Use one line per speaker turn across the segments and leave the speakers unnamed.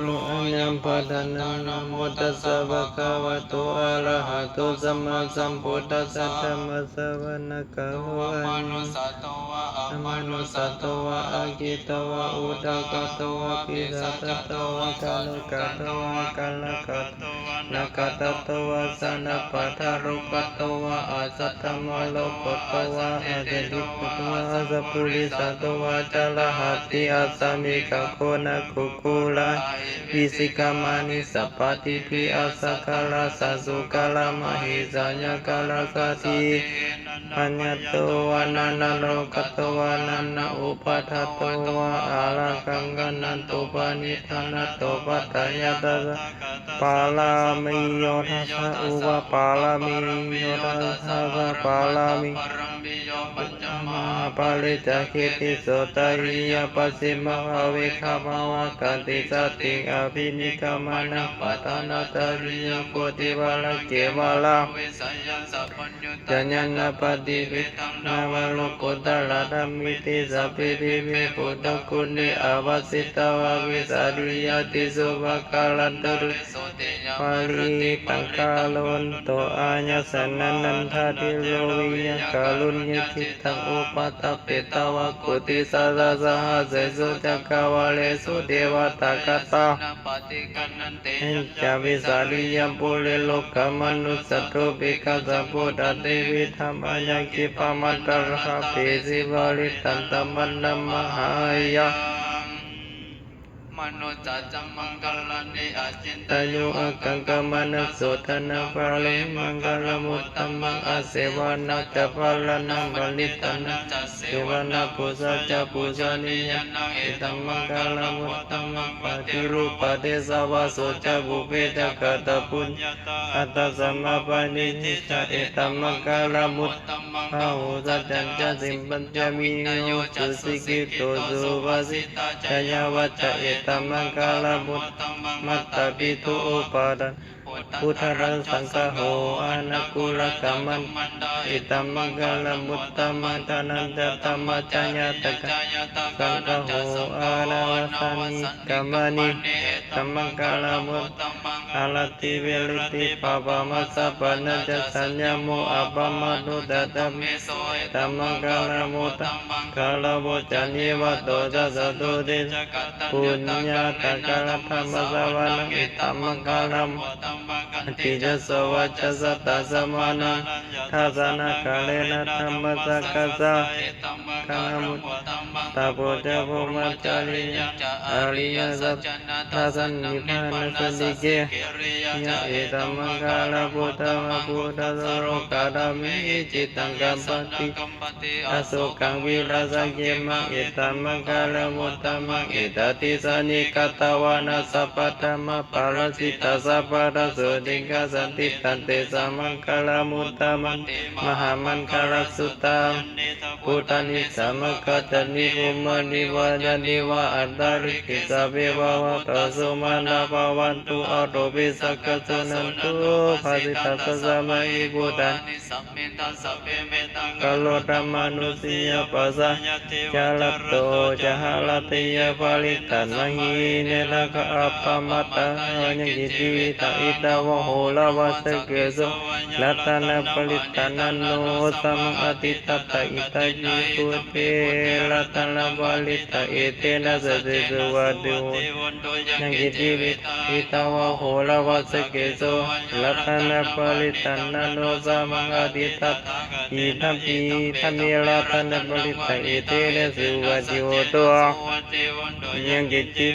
โลอัญญปัฏนังนะโมตัสสะภะคะวะโตอะระหะโตสัมมาสัมพุทธัสสะธัมมัสสวนะกะโหอะนิธัมมานุสัตตวะอะกิตวะอุทกตวะปิสัตตวะกาลุกตวะกาลกัตนะกตตวะสันปัฏฐารุกตวะอาสัตตมโลกตวะอาเจติปตวะอาสัพพุริสัตวะจลหัตถิอาสมิกะโคนะคุคุลาวิสิกามานิสัพพติปิอาสักาลาสัสุกาลามหิสัญญกาลาสัตถิปัญญโตวะนันโลกตวะนันอุปัฏฐโตวะอาลักังกันันตุปานิธานะโตปัตตยตาปาลามิโยทัสสะอุปปาลามิโยทัสสะปาลามิมาปาลิจคิติโสตยิยปัสสิมะเวคามาวะกันติสติอภินิกามานะปัตนาตาริยโกติวาลเกวาลาจัญญาปฏิวินาวโลกุตตะธรรมิติสัพพิริเวปุตตะกุณิอวัสสิตาวะวิสาริยติสุภกาลันตรุปาลิตังกาลวันโตอาญาสนันนันทาติโลวิญญกาลุญญคิตังอุปัตตเปตาวะกุติสัสสะหะเสสุจักขวาเลสุเทวตากตาเห็นจาวิสาริยปุเรโลกมนุสโตปิกัสสะพุทธเทวิธรรมยังกิปมัตตรหะเปสิวาลิตันตมันนมหายะมโนจัจจังมังคลานิอาจินตโยอากังกามนัสโสธนะภาลิมังคลมุตตมังอาเสวานาจัปาลานังบาลิตานะเสวนาปุสะจัปุสะนิยานังเอตัมมังคลมุตตมังปฏิรูปเทสาวาโสจับุเปตกตปุญญาอัตตสัมมาปณิทิจเอตัมมังคลมุตตมังภาหุสัจจันจสิมปัญจมิโยจุสิกิโตสุภาสิตาจยาวัจเอตัมมังคลมุตตมัตตปิตุอุปาดันพุทธรังสังฆโหอานาคุลกัมมันอิตัมมังคลมุตตมัตตนันจะตัมมัจจญาตกะสังฆโหอาลาวสันนิกัมมานิตัมมังคลมุตตมังอาลติเวลิติปะปะมัสสะปะนะจะสัญญโมอะปะมาตุตตะเมโสตัมมังคลมุตตมังคลมุจจนิวัตโตจะสตุติปุญญาตกะธรรมสวรรค์อิตัมมังคลมุตตติจะสวัจจะสัตตะสมานังทัสสะกาเลนะธรรมสักขะสะกามุตตะโพจะโพมัจจาริยอริยสัจทัสสะนิพพานสติเกยะเอตัมมังคลพุทธะพุทธะโสโรกาดามิจิตังกัมปติอโศกังวิราสเกมังเอตัมมังคลมุตตมังเอตติสานิกตวานาสัพพะธรรมปารสิตาสัพพะรโสติกาสันติตันเตสัมมังคลมุตตมังมหามังคลสุตตังพุทธานิสัมมกัตนิภูมินิวานานิวาอัตตาริกิสัพเพภวะตสุมาณภาวันตุอโตปิสักขะสนันตุภาสิตัสสะมัยพุทธันกโลธรรมานุสิยปัสสะจาลโตจะหลติยภาลิตันมหิเนลกะอัปปมัตตะยังกิติวิตาอิตาวะโหลวัสเกโสลัตตนะปลิตานันโนสัมอติตัตตะอิตาจิปุเตลัตตนะปลิตาเอเตนะสติสุวัตโตยังกิติวิตาอิตาวะโหลวัสเกโสลัตตนะปลิตานันโนสัมอติตัตตะอิทัมปีธัมเมลัตตนะปลิตาเอเตนะสุวัตโตยังกิติ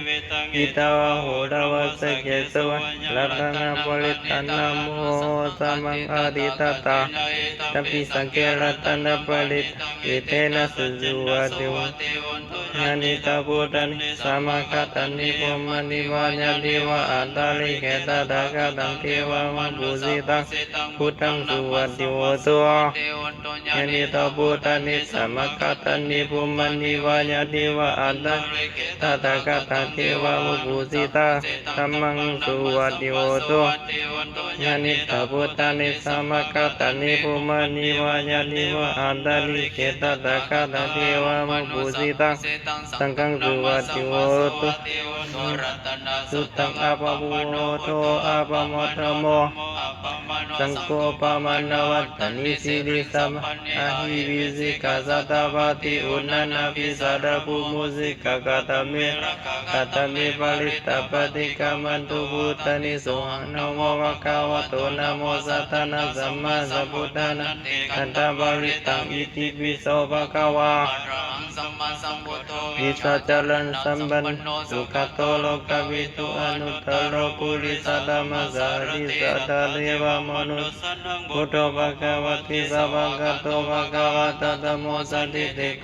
วิตาวะโหลวัสเกโสลัตตนะปลิตานะโมสัมอติตัตตะตัมปิสังเกลัตตนะปลิตเอเตนะสุวัตโตญาณิตาพุทธันสัมมาคัตตันนิโพมนิวาญาติวะอัตตาลิเกตตะกะตังเทวะมะปุสิตังพุทธังสุวัตโตญาณิตาพุทธันสัมมาคัตตันนิโพมนิวาญาติวะอัตตาตะกะตังเทวะมะปุสิตังธัมมังสุวัตโตญาณิตาพุทธันสัมมาคัตตันนิโพมนิวาญาติวะอัตตาลิเกตตะกะตังเทวะมะปุสิตัง สังฆังสุวัติโหตุสุตังอาภวโตอาภมตโมสังโฆปมานวัตตานิสิริสัมอาหิวิสิกาสัตปาติอุณานาภิสารภูมุสิกากาตเมปลิตตปฏิกามันตุภูตานิโสหนะโมภะคะวะโตนะโมสัทธนะสัมมาสัมพุทธานะอันตปริตังอิติปิโสภะคะวะวิชาจารันสัมปันสุขโตโลกวิทุอนุตตโรปุริสธรรมสาริสัทธาเทวมนุสพุทโธภะคะวะติสัพพะคะโตภะคะวะตะธัมโมสันติติโก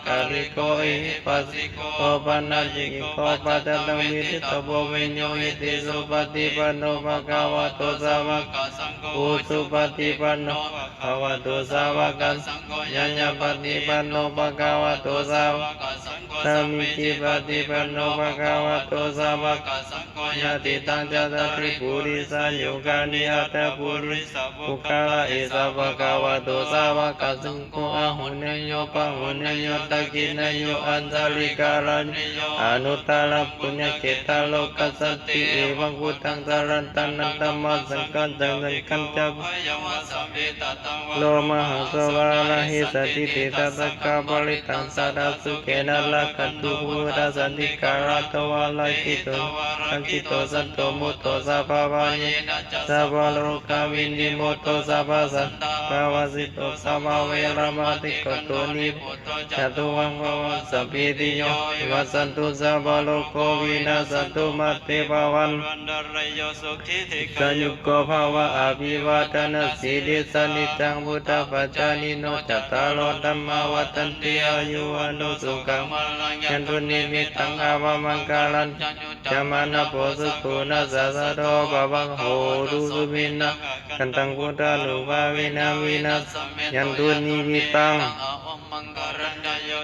กาลิโกอิปัสสิโกปะนะจิโกปัตตังวิทิตโพวิญโยหิติสุปฏิปันโนภะคะวะโตสาวกสังโฆสุปฏิปันโนภะคะวะโตสาวกสังโฆญาญปฏิปันโนภะคะวะโตสาวกสัมมิติปฏิปันโนภะคะวะโตสาวกสังโฆญาติตังจตตริปุริสโยกานิอัตถปุริสปุคละเอสะภะคะวะโตสาวกสังโฆอะหุเนโยปะหุเนโยตักขิเนโยอัญจลิการันอนุตตรปุญญเกตโลกัสสติเอวังพุทธังสารันตันันตัมมัสสังฆังจังสังฆังจัพโลมหังสวาระหิสติติตตะกะปริตังสาราสุเกนะละคันตุภูตสันติการะตวะลาคิโตสังคิโตสันโตมุตโตสัพพะวะเยสัพพะโลกาวินิโมโตสัพพะสัตตาวะสิโตสัพพะเวรมติโกโตนิจตุวังวะสัพพิติโยวัสสันตุสัพพะโลกวินาศตุมัตเตภวันสัญญุโกภาวะอภิวาทนาสีลิสนิจังพุทธปัจจานิโนจัตตารโอธัมมาวัฏันติอายุวันโนสุขังยันตุนิมิตังอาภมังคาลันจามานะโพสุขุนะสัสสะโตภวังโหตุสุมินะกันตังพุทธานุภาเวนะวินัสยันตุนิมิตัง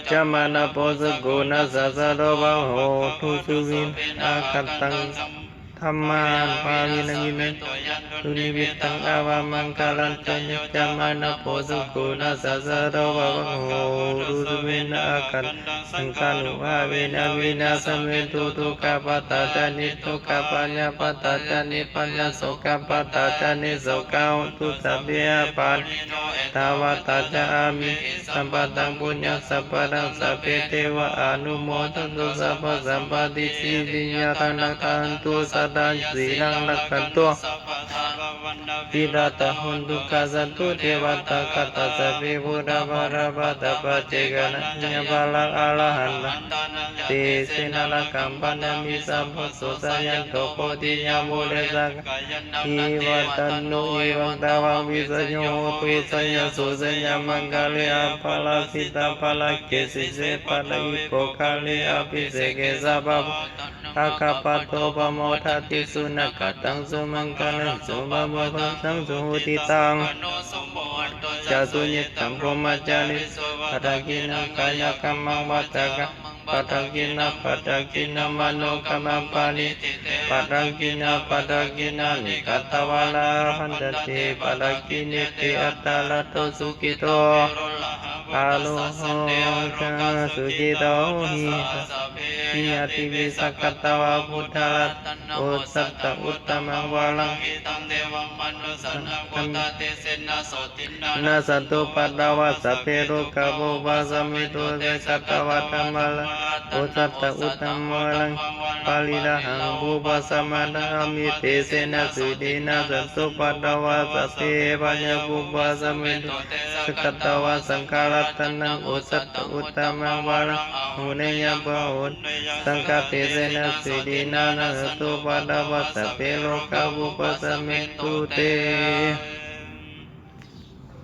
จามานะโพสุขุนะสัสสะโตภวังโหตุสุมินะกันตังธรรมาภาวินะวินัสตุนิมิตังอาภมังคาลันจามานะโพสุขุนะสัสสะโตภวังโหตุสุมินะกันสังฆานุภาเวนะวินาสเมตุทุกขปัตตาจานิทุกขปัญญาปัตตาจานิปัญญาโสกปัตตาจานิโสกาหุตุสัพเพปันทาวตาจามิสัมปตังปุญญาสัพพะสัพเพเทวะอนุโมทันตุสัพพะสัมปติสิริยะธนักขันตุสัตตังสีลังลักขันตุวิรัตหุนตุกัสสันตุเทวตาคัตตะสัพเพพุทธภารปัตตปัจเจกนะญาภาลังอรหันต์เตเสนะละกัมปนะมิสัมพุทโสสยันโตโพธิญาโมเลสังอิวัตันโนอิวังตาวังวิสัญโยตุสัญญาสุสัญญามังคาเลอภาลาสิตาภาลาเกสิเสปะละอิโกคาเลอภิเสเกสัพพะอาคาปะโตปะโมทัติสุนักตังสุมังคลังสุบะมะภะสังสุติตังจาตุญิตังพรหมจาริปัตกินังกายกัมมังวัตตะปัตกินะมโนกัมมังปานิปัตกินะนิกัตตวาลาหันตติปัตกินิติอัตตาลโตสุขิโตอาโลโหจาสุจิโตหินิยติวิสักตวะพุทธะโอสัตตะอุตตมังวาลังนาสัตตุปัตตวะสัพเพโรกะโภวะสัมมิตุเตสัตตวะธัมมาลังโอสัตตะอุตตมังวาลังปาลิละหังภูปะสัมมานามิเตเสนะสุดีนะสัตตุปัตตวะสัพเพปัญญภูปะสัมมิตุสกัตตวะสังฆรัตนังโอสัตตะอุตตมังวาลังหุเนยะปะหุสังฆเตเสนะสุดีนะสัตตุปัตตวะสัพเพโลกะภูปะสัมมิตุเต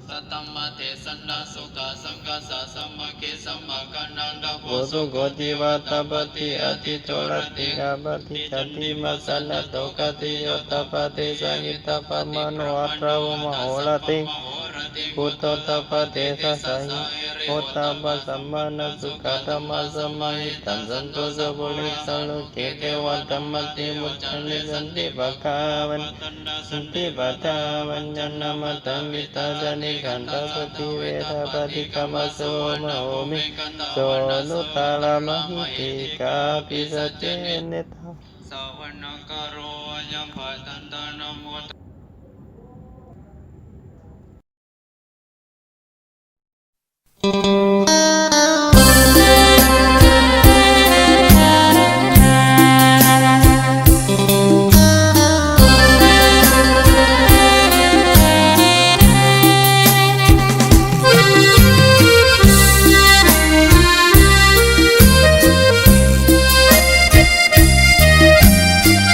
สัตตมะเทสันนาสุขสังฆสัสมะเกสัมมะกันันดาโพสุโกติวัตตปฏิอธิโตรติกาปฏิจันติมัสสนะโตกติโยตปฏิสังยิตปะมโนอัตราวมโหรติพุทโธตปฏิสัสสะหิ โอตปะสัมมาณสุขธรรมะสมาหิตังสันตุสัพพุริสังโลเกเทวะธรรมติมุจจนิสันติปะกาวันสันติปัฏฐาวัญญนามัตตังวิตาจานิขันธปฏิเวทปฏิกรรมโสมโหมิโสนุตตาลามหิติกาปิสัจเจเนตาสวรรคโรยัมปัตตันตนะโม